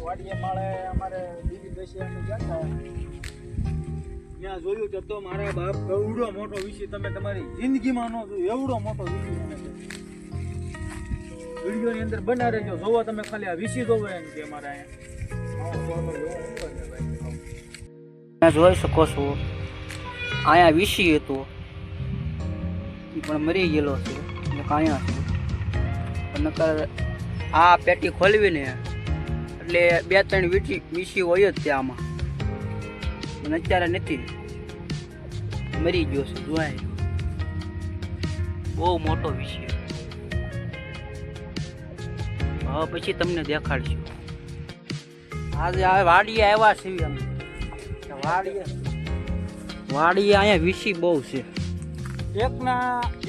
વાડીએ માળે અમારે બીજી બેસી અમે ગયા ત્યાં જોયું કે તો મારા બાપ એવડો મોટો વિષય તમે તમારી જિંદગીમાં ન જોયું, એવડો મોટો વિષય વિડીયો ની અંદર બના રહેજો, જોવો તમે ખાલી આ વિષય જોવો એમ કે અમારા અહીંયા જોઈ શકો છો અહીંયા વિષી હતો એ પણ મરી ગયેલો છે ને કાંયા છે પણ નકર આ પેટી ખોલવીને એટલે 2-3 વિષી હોય જ ત્યાંમાં પણ અત્યારે નથી, મરી ગયો છે. જોવાય બહુ મોટો વિષય. હવે પછી તમને દેખાડશું. આજે આ વાડીએ આવ્યા છીએ અમે. વાડીએ અહીંયા વિષી બહુ છે.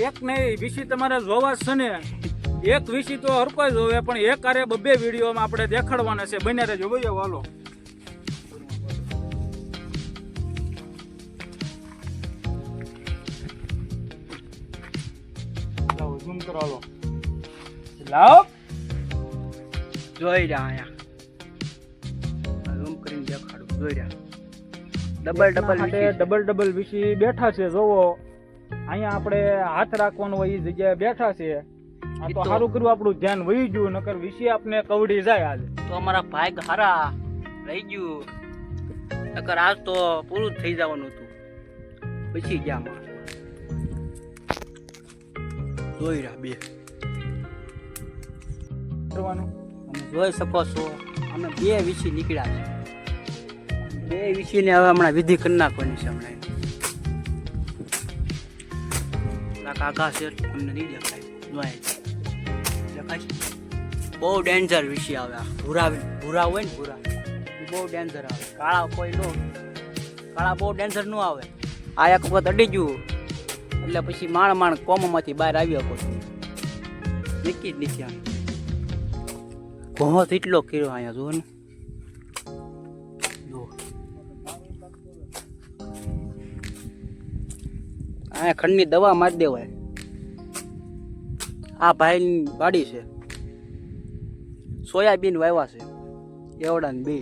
એક નહીં વિષય તમારે જોવા છે ને, એક વિષય તો હર કોઈ જોવે પણ એક આરે 2 વિડીયોમાં આપણે દેખાડવાના છે. બને રહેજો ભાઈ. હાલો ઝૂમ કરો. હાલો લાવ જોઈ રહ્યા અહીંયા ઝૂમ કરીને દેખાડું. જોઈ રહ્યા ડબલ વિષય બેઠા છે. જોવો અહીંયા આપણે હાથ રાખવાનો હોય એ જગ્યાએ બેઠા છે. આ તો સારું કર્યું આપણું ધ્યાન વહી ગયું, નકર વિષય આપણે કવડી જાય. આજે તો અમારા ભાઈ હારા રહી ગયું, નકર આજ તો પૂરું થઈ જવાનું હતું. પછી ગયા જોઈ રહ્યા 2 કરવાનું. તમે જોઈ શકો છો અમે 2 વિષય નીકળ્યા છે. 2 વિષયને હવે હમણાં વિધિ કરી નાખવાની છે. હમણાં કાકા છે તમને નહીં દેખાય. જોઈ દેખાય છે. બહુ ડેન્જર વિષય આવે. ભૂરા હોય ને ભૂરા એ બહુ ડેન્જર આવે. કાળા કોઈ નો કાળા બહુ ડેન્જર ન આવે. આ એક વખત અડી ગયું એટલે પછી માણ કોમમાંથી બહાર આવી શકો છો. નીકળી જ નથી આમ. ઘોહો એટલો કર્યો અહીંયા જુઓ ને. અહીંયા ખંડની દવા મારી દેવાય. આ ભાઈની વાડી છે, સોયાબીન વાવ્યા છે એવડા ને 2